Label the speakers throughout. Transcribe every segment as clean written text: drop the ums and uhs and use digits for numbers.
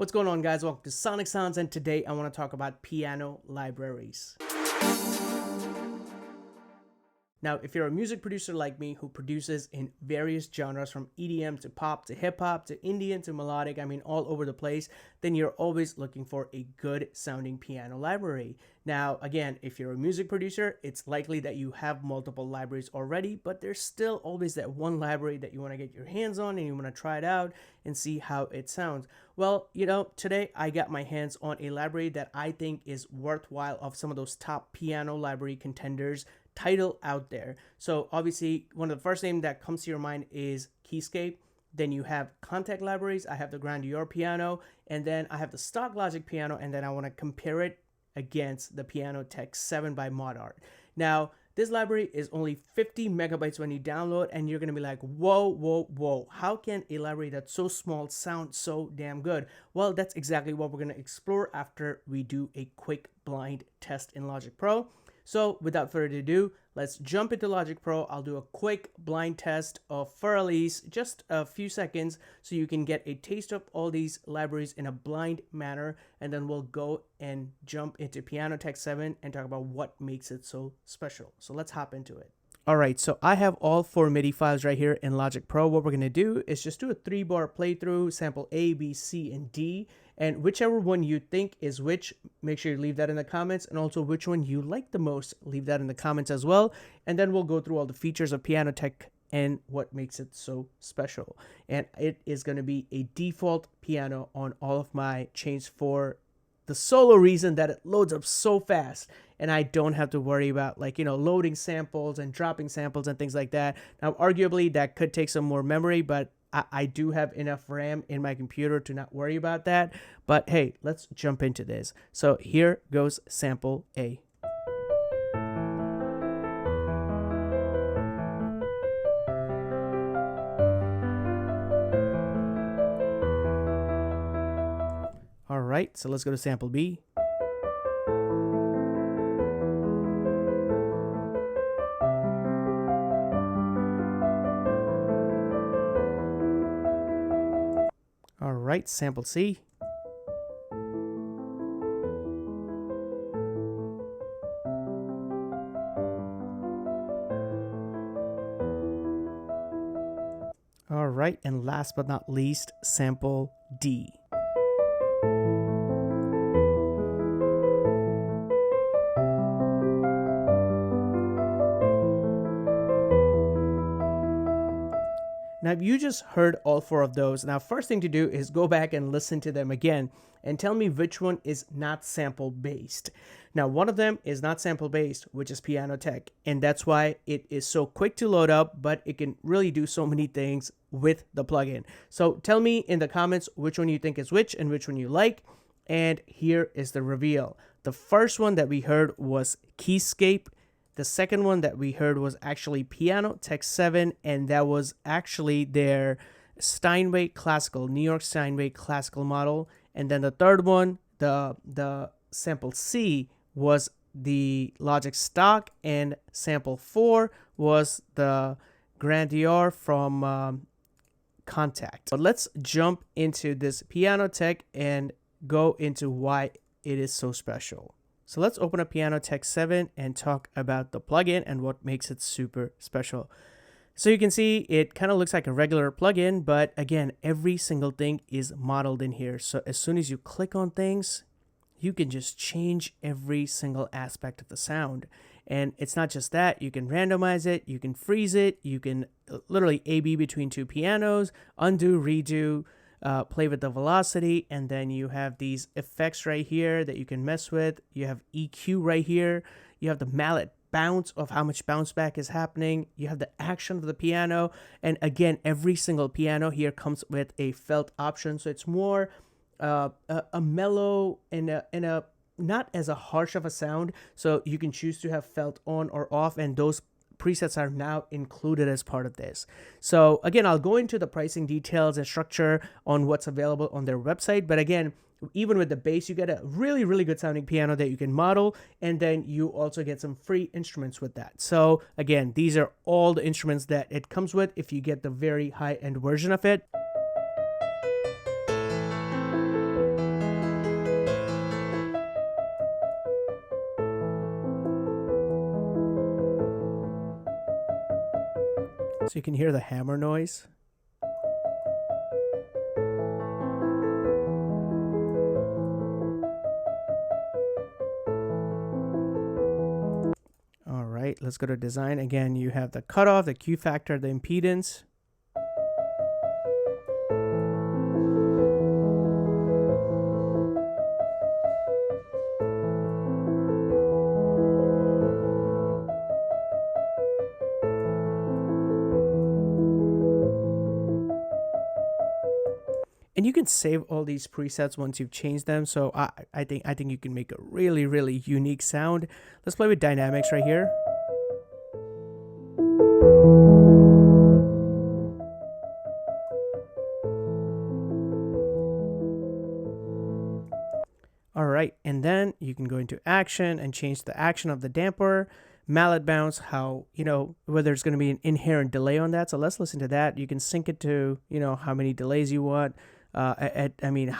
Speaker 1: What's going on, guys? Welcome to Sonic Sounds, and today I want to talk about piano libraries. Now, if you're a music producer like me who produces in various genres from EDM to pop to hip hop to Indian to melodic, all over the place, then you're always looking for a good sounding piano library. Now, again, if you're a music producer, it's likely that you have multiple libraries already, but there's still always that one library that you want to get your hands on and you want to try it out and see how it sounds. Well, today I got my hands on a library that I think is worthwhile of some of those top piano library contenders title out there. So obviously one of the first names that comes to your mind is Keyscape. Then you have Contact libraries. I have the Grandeur piano, and then I have the stock Logic piano, and then I want to compare it against the Pianoteq 7 by Modartt. Now, this library is only 50 megabytes when you download, and you're going to be like, whoa, how can a library that's so small sound so damn good? Well, that's exactly what we're going to explore after we do a quick blind test in Logic Pro. So without further ado, let's jump into Logic Pro. I'll do a quick blind test of for at least just a few seconds so you can get a taste of all these libraries in a blind manner, and then we'll go and jump into Pianoteq 7 and talk about what makes it so special. So let's hop into it. Alright, so I have all 4 MIDI files right here in Logic Pro. What we're going to do is just do a 3-bar playthrough, sample A, B, C, and D. And whichever one you think is which, make sure you leave that in the comments. And also which one you like the most, leave that in the comments as well. And then we'll go through all the features of Pianoteq and what makes it so special. And it is going to be a default piano on all of my chains for the solo reason that it loads up so fast, and I don't have to worry about loading samples and dropping samples and things like that. Now, arguably that could take some more memory, but I do have enough RAM in my computer to not worry about that. But hey, let's jump into this. So here goes sample A. All right, so let's go to sample B. All right, sample C. All right, and last but not least, sample D. Now, you just heard all 4 of those. Now, first thing to do is go back and listen to them again and tell me which one is not sample based. Now, one of them is not sample based, which is Pianoteq, and that's why it is so quick to load up, but it can really do so many things with the plugin. So tell me in the comments which one you think is which and which one you like. And here is the reveal. The first one that we heard was Keyscape. The second one that we heard was actually Pianoteq 7, and that was actually their Steinway Classical, New York Steinway Classical model. And then the third one, the sample C, was the Logic stock, and sample 4 was the Grandeur from Contact. But let's jump into this Pianoteq and go into why it is so special. So let's open up Pianoteq 7 and talk about the plugin and what makes it super special. So you can see it kind of looks like a regular plugin, but again, every single thing is modeled in here. So as soon as you click on things, you can just change every single aspect of the sound. And it's not just that, you can randomize it, you can freeze it, you can literally A/B between 2 pianos, undo, redo, play with the velocity, and then you have these effects right here that you can mess with. You have EQ right here. You have the mallet bounce of how much bounce back is happening. You have the action of the piano, and again, every single piano here comes with a felt option, so it's more a mellow and a not as a harsh of a sound. So you can choose to have felt on or off, and those presets are now included as part of this. So again, I'll go into the pricing details and structure on what's available on their website. But again, even with the bass, you get a really, really good sounding piano that you can model. And then you also get some free instruments with that. So again, these are all the instruments that it comes with if you get the very high-end version of it. So you can hear the hammer noise. All right, let's go to design. Again, you have the cutoff, the Q factor, the impedance. And you can save all these presets once you've changed them. So I think you can make a really, really unique sound. Let's play with dynamics right here. All right, and then you can go into action and change the action of the damper, mallet bounce, how, whether there's going to be an inherent delay on that. So let's listen to that. You can sync it to, how many delays you want. How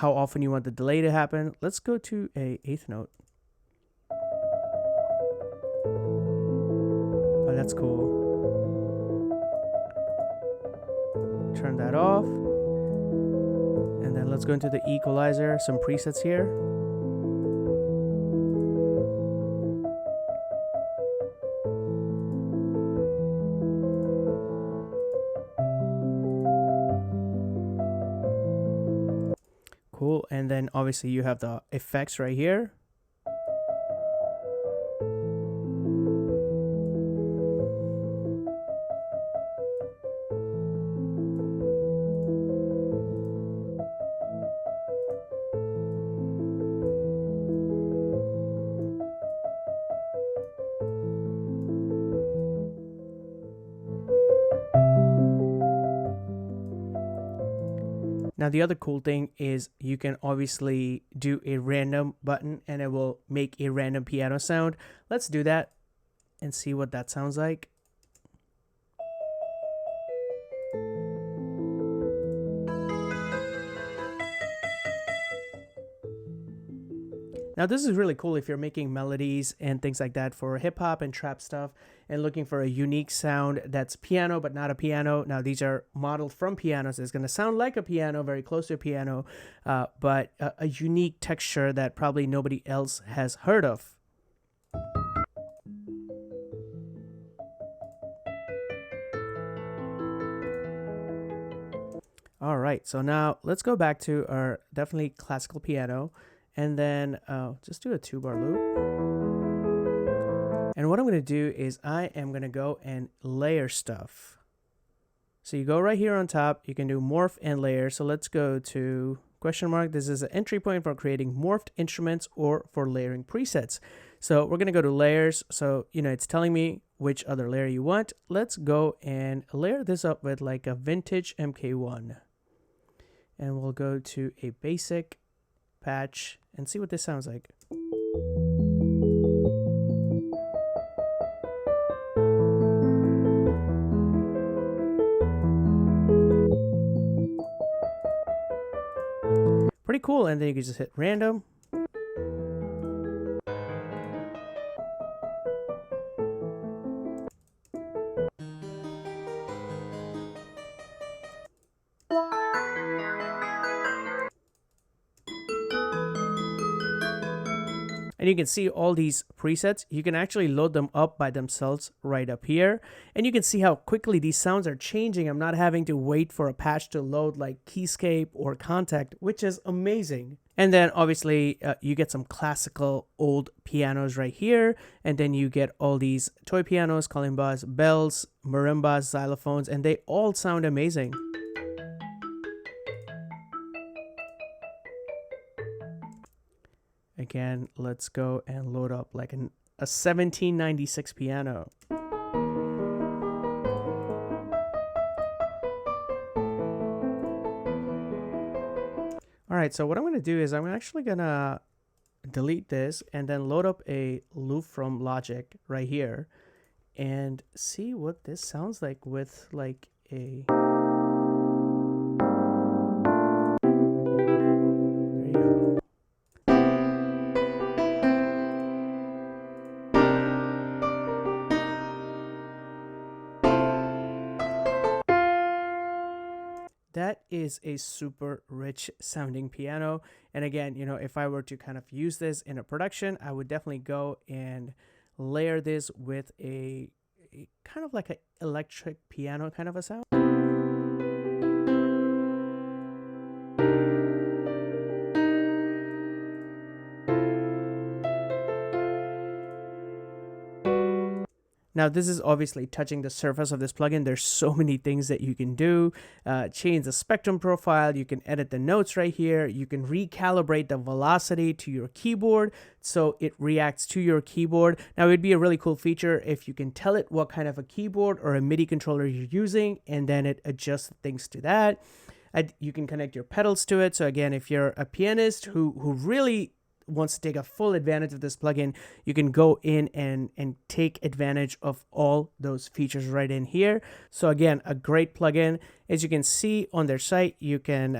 Speaker 1: often you want the delay to happen. Let's go to a eighth note. Oh, that's cool. Turn that off. And then let's go into the equalizer, some presets here. Cool, and then obviously you have the effects right here. Now, the other cool thing is you can obviously do a random button and it will make a random piano sound. Let's do that and see what that sounds like. Now, this is really cool if you're making melodies and things like that for hip hop and trap stuff and looking for a unique sound that's piano but not a piano. Now, these are modeled from pianos. It's going to sound like a piano, very close to a piano, but a unique texture that probably nobody else has heard of. All right, so now let's go back to our definitely classical piano. And then just do a 2-bar loop. And what I'm going to do is I am going to go and layer stuff. So you go right here on top. You can do morph and layer. So let's go to question mark. This is an entry point for creating morphed instruments or for layering presets. So we're going to go to layers. So, it's telling me which other layer you want. Let's go and layer this up with like a vintage MK1. And we'll go to a basic patch and see what this sounds like. Pretty cool, and then you can just hit random. And you can see all these presets. You can actually load them up by themselves right up here. And you can see how quickly these sounds are changing. I'm not having to wait for a patch to load like Keyscape or Kontakt, which is amazing. And then obviously you get some classical old pianos right here. And then you get all these toy pianos, calimbas, bells, marimbas, xylophones, and they all sound amazing. Again, let's go and load up like a 1796 piano. All right, so what I'm going to do is I'm actually going to delete this and then load up a loop from Logic right here and see what this sounds like with like a... That is a super rich sounding piano. And again, if I were to kind of use this in a production, I would definitely go and layer this with a kind of like an electric piano kind of a sound. Now, this is obviously touching the surface of this plugin. There's so many things that you can do. Change the spectrum profile. You can edit the notes right here. You can recalibrate the velocity to your keyboard so it reacts to your keyboard. Now, it'd be a really cool feature if you can tell it what kind of a keyboard or a MIDI controller you're using, and then it adjusts things to that. You can connect your pedals to it. So again, if you're a pianist who really wants to take a full advantage of this plugin, you can go in and take advantage of all those features right in here. So again, a great plugin. As you can see on their site, you can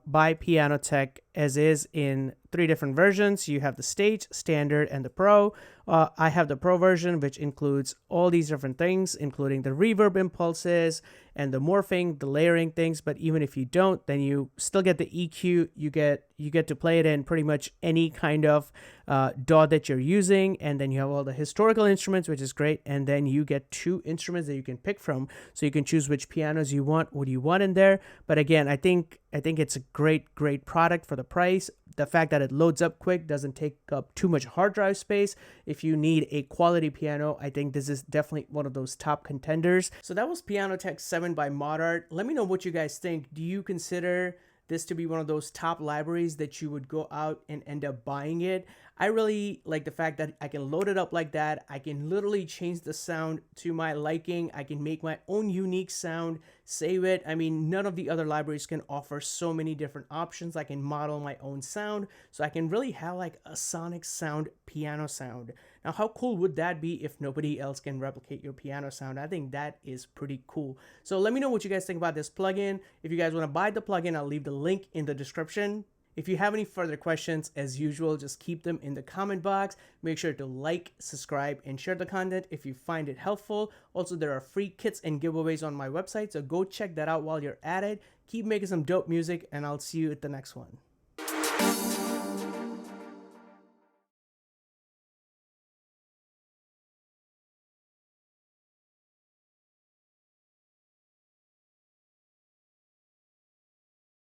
Speaker 1: buy Pianoteq as is in 3 different versions. You have the Stage, Standard, and the Pro. I have the Pro version, which includes all these different things, including the reverb impulses and the morphing, the layering things. But even if you don't, then you still get the EQ. You get to play it in pretty much any kind of DAW that you're using, and then you have all the historical instruments, which is great. And then you get 2 instruments that you can pick from, so you can choose which pianos you want, what you want in there. But again, I think it's a great product for the price. The fact that it loads up quick, doesn't take up too much hard drive space. If you need a quality piano, I think this is definitely one of those top contenders. So that was Pianoteq 7 by Modartt. Let me know what you guys think. Do you consider this to be one of those top libraries that you would go out and end up buying it? I really like the fact that I can load it up like that. I can literally change the sound to my liking. I can make my own unique sound, save it. I mean, none of the other libraries can offer so many different options. I can model my own sound, so I can really have like a Soniq sound piano sound. Now, how cool would that be if nobody else can replicate your piano sound? I think that is pretty cool. So let me know what you guys think about this plugin. If you guys want to buy the plugin, I'll leave the link in the description. If you have any further questions, as usual, just keep them in the comment box. Make sure to like, subscribe, and share the content if you find it helpful. Also, there are free kits and giveaways on my website, so go check that out while you're at it. Keep making some dope music, and I'll see you at the next one.